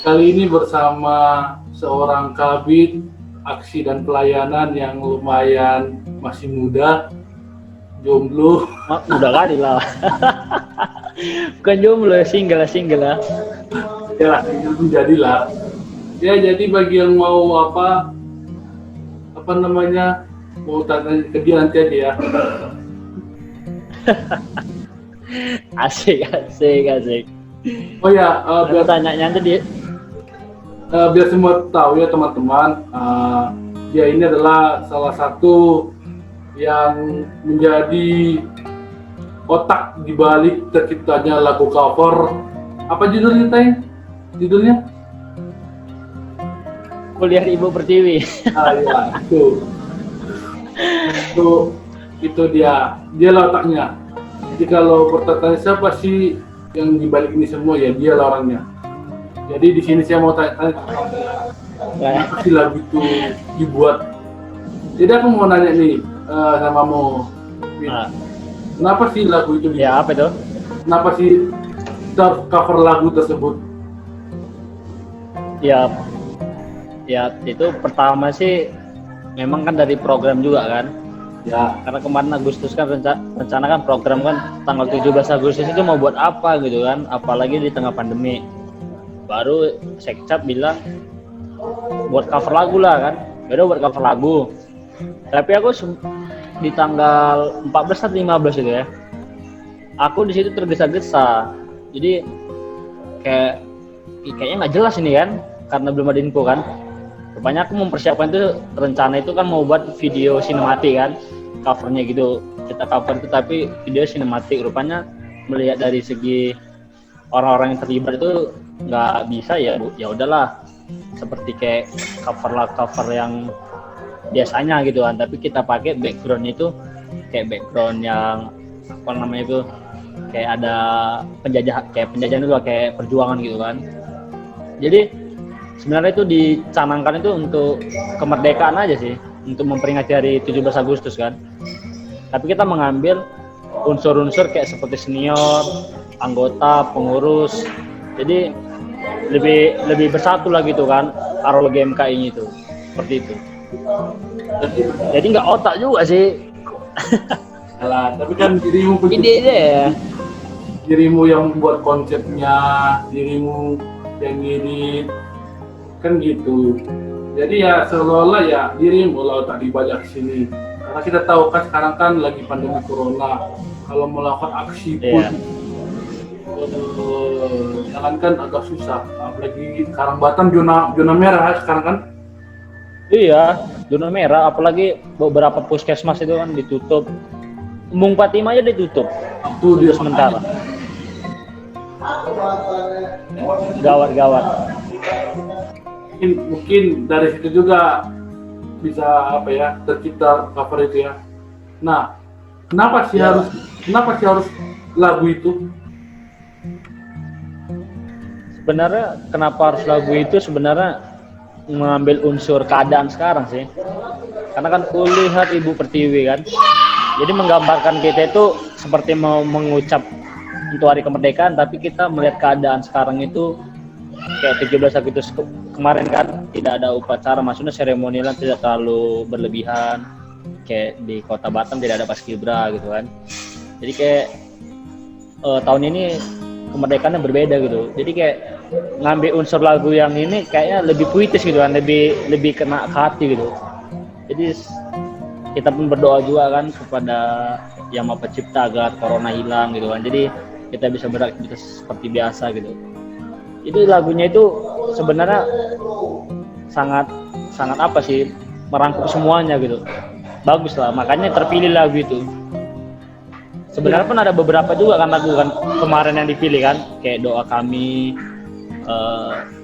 Kali ini bersama seorang kabit aksi dan pelayanan yang lumayan masih muda, jomblo. Udah kali lah. Bukan jomblo, single lah. Ya, itu jadilah. Ya, jadi bagi yang mau apa namanya, mau tanya ke dia nanti aja ya. Asik. Oh ya, Aku tanya nanti dia. biar semua tahu ya teman-teman, dia ini adalah salah satu yang menjadi otak di balik terciptanya lagu cover. Apa judulnya, Teng? Judulnya? Kuliah Ibu Pertiwi. Ya, itu dia lah otaknya. Jadi kalau pertanyaan siapa sih yang di balik ini semua, ya dia lah orangnya. Jadi di sini saya mau tanya kenapa sih lagu itu dibuat. Jadi aku mau nanya nih sama Mo, kenapa sih lagu itu dibuat? Ya, apa itu? Kenapa sih cover lagu tersebut? Ya itu pertama sih memang kan dari program juga kan. Ya. Karena kemarin Agustus kan rencana kan program kan tanggal 17 Agustus itu mau buat apa gitu kan, apalagi di tengah pandemi. Baru Sekcap bilang buat cover lagu lah kan, baru buat cover lagu. Tapi aku di tanggal 14 atau 15 itu ya, aku di situ tergesa-gesa. Jadi kayaknya nggak jelas ini kan, karena belum ada info kan. Rupanya aku mempersiapkan itu, rencana itu kan mau buat video sinematik kan, covernya gitu. Kita cover itu tapi video sinematik. Rupanya melihat dari segi orang-orang yang terlibat itu nggak bisa ya udahlah, seperti kayak cover yang biasanya gitu kan, tapi kita pakai background itu kayak background yang apa namanya itu, kayak ada penjajahan itu kayak perjuangan gitu kan. Jadi sebenarnya itu dicanangkan itu untuk kemerdekaan aja sih, untuk memperingati hari 17 Agustus kan. Tapi kita mengambil unsur-unsur kayak seperti senior, anggota, pengurus. Jadi lebih bersatu lah gitu kan, arol GMKI itu. Seperti itu. Jadi nggak otak juga sih. Alah, tapi kan dirimu Ide ya. Dirimu yang buat konsepnya, dirimu yang ngedit, kan gitu. Jadi ya seolah-olah ya dirimu lah tak dibajak sini. Karena kita tahu kan sekarang kan lagi pandemi corona. Kalau melakukan aksi pun jangan kan agak susah. Apalagi sekarang Batam zona merah sekarang kan. Iya, zona merah. Apalagi beberapa puskesmas itu kan ditutup. Embung Patima aja ditutup. Itu dia sementara. Gawat. Mungkin dari situ juga bisa tercipta cover itu ya. Nah, kenapa sih harus lagu itu? Sebenarnya kenapa harus lagu itu, sebenarnya mengambil unsur keadaan sekarang sih. Karena kan kulihat Ibu Pertiwi kan. Jadi menggambarkan kita itu seperti mau mengucap untuk hari kemerdekaan, tapi kita melihat keadaan sekarang itu kayak 17 Agustus kemarin kan tidak ada upacara, maksudnya seremonial tidak terlalu berlebihan. Kayak di Kota Batam tidak ada paskibra gitu kan. Jadi kayak tahun ini kemerdekaannya berbeda gitu. Jadi kayak ngambil unsur lagu yang ini kayaknya lebih puitis gitu kan, lebih kena ke hati gitu. Jadi kita pun berdoa juga kan kepada Yang Maha Pencipta agar corona hilang gitu kan. Jadi kita bisa beraktivitas seperti biasa gitu. Itu lagunya itu sebenarnya sangat apa sih, merangkum semuanya gitu. Bagus lah, makanya terpilih lagu itu. Sebenarnya pun ada beberapa juga kan lagu kan kemarin yang dipilih kan, kayak Doa Kami,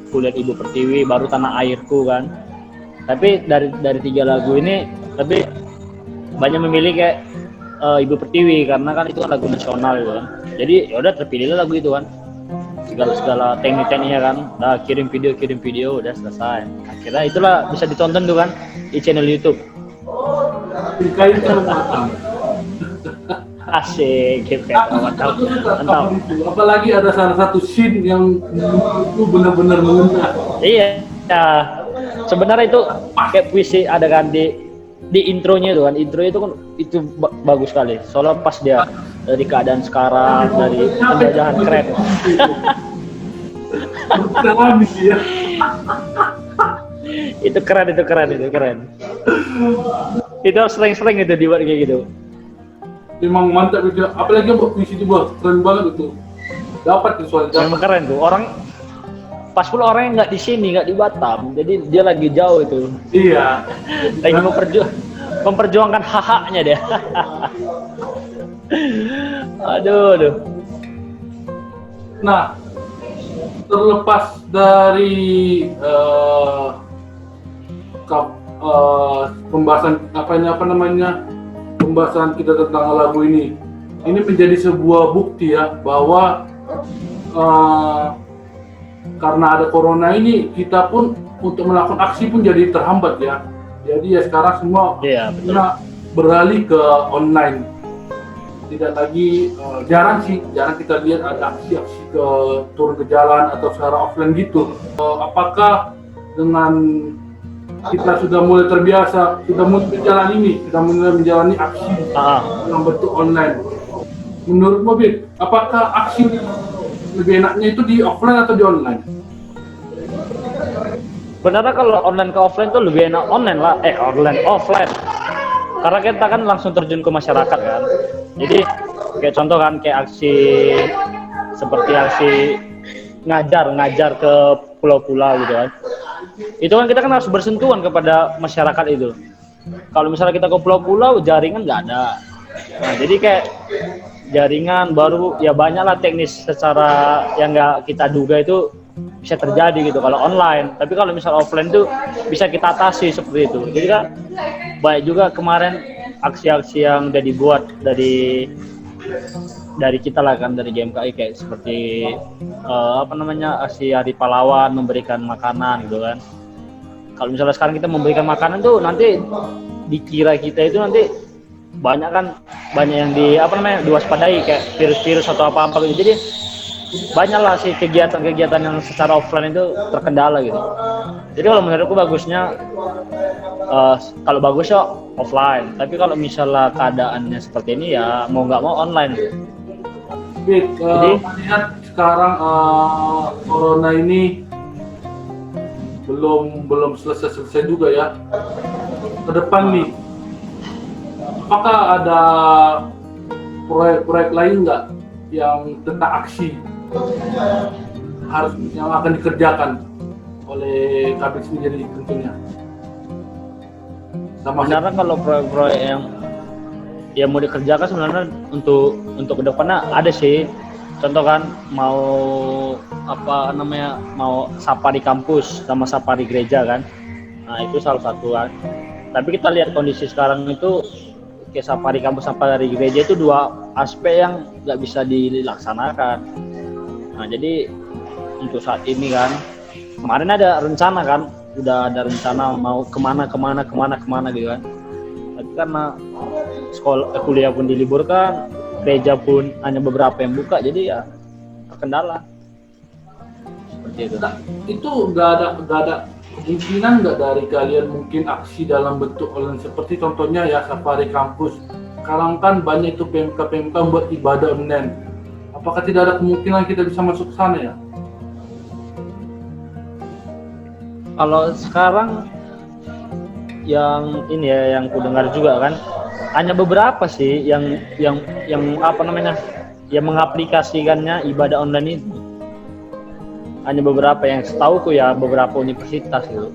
Kulihat Ibu Pertiwi, baru Tanah Airku kan. Tapi dari 3 lagu ini lebih banyak memilih kayak Ibu Pertiwi karena kan itu kan lagu nasional gitu kan. Jadi ya udah terpilihlah lagu itu kan. Segala teknik-tekniknya kan, udah kirim video udah selesai. Akhirnya itulah bisa ditonton tuh kan di channel YouTube. Asik, GP mantap. Aku suka Mantap. apa itu. Apalagi ada salah satu scene yang itu benar-benar mengena. Iya. Ya. Sebenarnya itu kayak puisi ada kan di intronya itu kan. Intro itu kan itu bagus sekali. Soalnya pas dia dari keadaan sekarang, dari penjajahan keren. Berpengalaman dia. Itu keren. Itu harus sering-sering itu dibuat kayak gitu. Memang mantap itu. Apalagi buat puisi itu keren banget itu. Dapat itu soalnya. Memang keren tuh. Orang pas pula orang yang nggak di sini, nggak di Batam, jadi dia lagi jauh itu. Iya. Lagi memperjuangkan hak-haknya dia. Aduh. Nah, terlepas dari pembahasan pembahasan kita tentang lagu ini menjadi sebuah bukti ya bahwa karena ada corona ini kita pun untuk melakukan aksi pun jadi terhambat ya. Jadi ya sekarang semua beralih ke online. Tidak lagi jarang kita lihat ada aksi-aksi turun ke jalan atau secara offline gitu. Apakah dengan kita sudah mulai terbiasa, sudah mulai menjalani aksi dalam bentuk online. Menurut Mobil, apakah aksi lebih enaknya itu di offline atau di online? Sebenarnya kalau online ke offline tuh lebih enak offline. Karena kita kan langsung terjun ke masyarakat kan. Jadi kayak contoh kan kayak seperti aksi ngajar ke pulau-pulau gitu kan. Itu kan kita kan harus bersentuhan kepada masyarakat itu. Kalau misalnya kita ke pulau-pulau jaringan nggak ada. Nah, jadi kayak jaringan baru ya banyaklah teknis secara yang nggak kita duga itu bisa terjadi gitu kalau online. Tapi kalau misal offline tuh bisa kita atasi seperti itu. Jadi kan baik juga kemarin aksi-aksi yang udah dibuat dari kita lah kan, dari GMKI kayak seperti aksi Hari Pahlawan, memberikan makanan gitu kan. Kalau misalnya sekarang kita memberikan makanan tuh nanti dikira kita itu nanti banyak yang diwaspadai kayak virus-virus atau apa-apa gitu. Jadi banyaklah sih kegiatan-kegiatan yang secara offline itu terkendala gitu. Jadi kalau menurutku bagusnya kalau bagusnya offline. Tapi kalau misalnya keadaannya seperti ini ya mau nggak mau online. Jadi melihat sekarang corona ini belum selesai juga ya. Ke depan nih, apakah ada proyek-proyek lain nggak yang tentang aksi yang akan dikerjakan oleh Kabit sendiri tentunya? Sebenarnya kalau proyek-proyek yang mau dikerjakan sebenarnya untuk kedepannya ada sih. Contoh kan mau safari kampus sama safari gereja kan. Nah itu salah satu kan. Tapi kita lihat kondisi sekarang itu kayak safari kampus safari gereja itu dua aspek yang nggak bisa dilaksanakan. Nah jadi untuk saat ini kan kemarin ada rencana kan, udah ada rencana mau kemana gitu kan. Tapi karena kuliah pun diliburkan, gereja pun hanya beberapa yang buka, jadi ya terkendala seperti itu. Nah, itu nggak ada kemungkinan nggak dari kalian mungkin aksi dalam bentuk online seperti contohnya ya safari kampus. Sekarang kan banyak itu PMK buat ibadah online. Apakah tidak ada kemungkinan kita bisa masuk ke sana ya? Kalau sekarang yang ini ya yang ku dengar juga kan hanya beberapa sih yang mengaplikasikannya ibadah online itu. Hanya beberapa yang setauku ya, beberapa universitas gitu.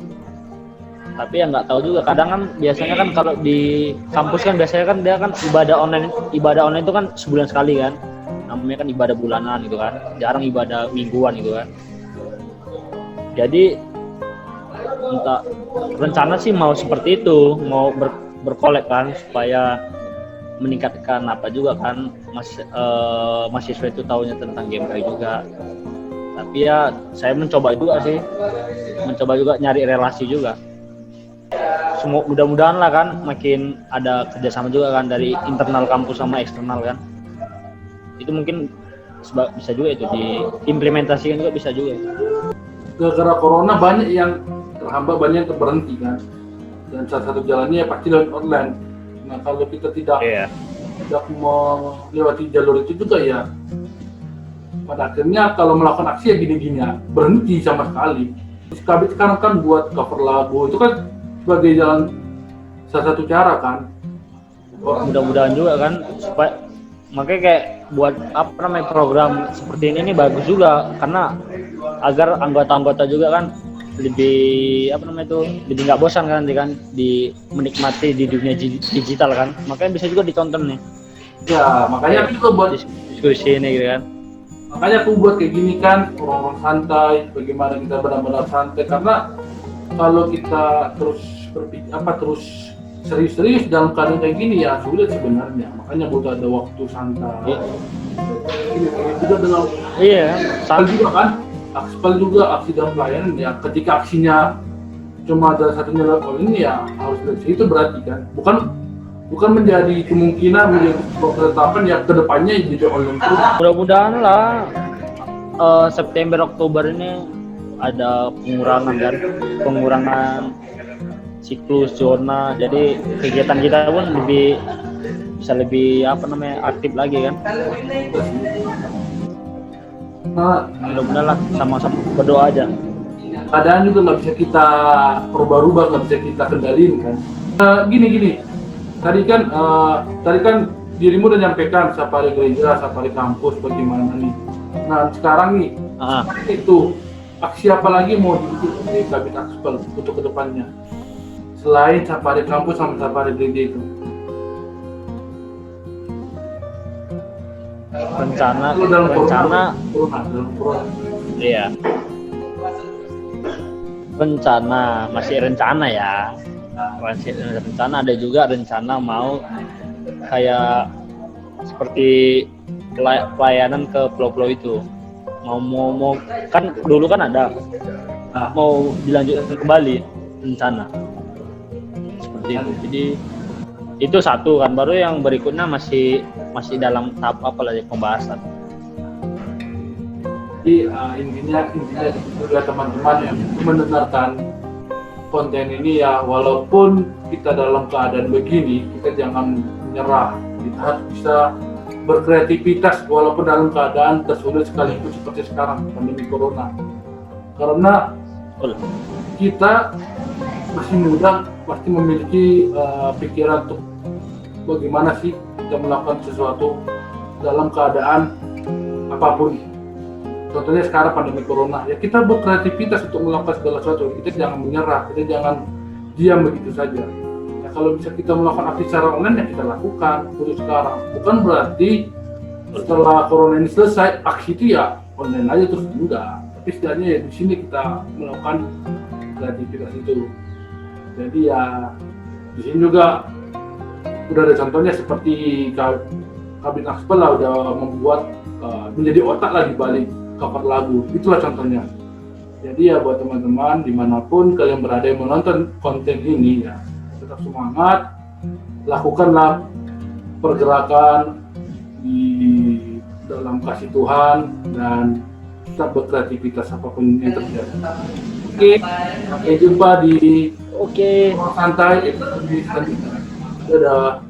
Tapi yang nggak tahu juga, kadang kan biasanya kan kalau di kampus kan biasanya kan dia kan ibadah online itu kan sebulan sekali kan, namanya kan ibadah bulanan gitu kan, jarang ibadah mingguan gitu kan. Jadi entah rencana sih mau seperti itu, mau berkolek kan supaya meningkatkan apa juga kan mahasiswa itu tahunya tentang GMKI juga. Tapi ya saya mencoba juga nyari relasi juga mudah-mudahan lah kan makin ada kerjasama juga kan dari internal kampus sama eksternal kan. Itu mungkin bisa juga itu diimplementasikan juga bisa juga. Gara-gara corona banyak yang terhambat, banyak yang terberhenti kan. Dan salah satu jalannya ya pasti lewat online. Nah kalau kita tidak melewati jalur itu juga ya, pada akhirnya kalau melakukan aksi ya gini-gini ya, berhenti sama sekali. Kabit sekarang kan buat cover lagu itu kan sebagai jalan salah satu cara kan. Mudah-mudahan juga kan supaya makanya kayak buat apa namanya program seperti ini nih bagus juga karena agar anggota-anggota juga kan lebih apa namanya itu lebih nggak bosan kan di menikmati di dunia digital kan, makanya bisa juga ditonton nih ya. Makanya aku juga buat diskusi ini gitu kan, makanya aku buat kayak gini kan, orang-orang santai, bagaimana kita benar-benar santai. Karena kalau kita terus terus serius-serius dalam keadaan kayak gini ya sulit sebenarnya, makanya butuh ada waktu santai. Ini juga dengan juga kan Akspal juga aksi dalam pelayanan ya, ketika aksinya cuma ada satunya level ini ya harus dari itu berarti kan bukan menjadi kemungkinan menjadi ketetapan ya kedepannya jadi online terus. Mudah-mudahan lah September Oktober ini ada pengurangan siklus zona, jadi kegiatan kita pun bisa lebih apa namanya aktif lagi kan. Nah, mudah-mudahan lah sama-sama berdoa aja. Keadaan juga nggak bisa kita rubah-rubah, nggak bisa kita kendaliin kan. Gini, tadi kan dirimu udah nyampaikan safari gereja, safari kampus bagaimana nih. Nah sekarang nih itu aksi apa lagi mau dibikin di Kabit Akspal untuk kedepannya selain safari kampus sama safari gereja itu? Rencana iya, masih rencana ada juga rencana mau kayak seperti pelayanan ke pulau-pulau itu, mau kan dulu kan ada mau dilanjutkan kembali rencana seperti itu. Jadi itu satu kan, baru yang berikutnya masih dalam tahap apa lagi pembahasan. Jadi intinya juga teman-teman yang mendengarkan konten ini ya, walaupun kita dalam keadaan begini kita jangan menyerah, kita harus bisa berkreativitas walaupun dalam keadaan tersulit sekalipun seperti sekarang pandemi corona. Karena kita masih muda, pasti memiliki pikiran untuk bagaimana sih kita melakukan sesuatu dalam keadaan apapun. Contohnya sekarang pandemi corona, ya kita berkreativitas untuk melakukan segala sesuatu. Kita jangan menyerah, kita jangan diam begitu saja. Ya, kalau bisa kita melakukan aksi secara online ya kita lakukan untuk sekarang. Bukan berarti setelah corona ini selesai aksi itu ya online aja terus, enggak. Tapi setidaknya ya di sini kita melakukan kreativitas itu. Jadi ya di sini juga udah ada contohnya seperti Kabit Akspal lah udah membuat menjadi otak lah di balik cover lagu, itulah contohnya. Jadi ya buat teman-teman dimanapun kalian berada yang menonton konten ini ya tetap semangat, lakukanlah pergerakan di dalam kasih Tuhan dan tetap berkreativitas apapun yang terjadi. Oke, sampai jumpa di santai episode selanjutnya. Dadah.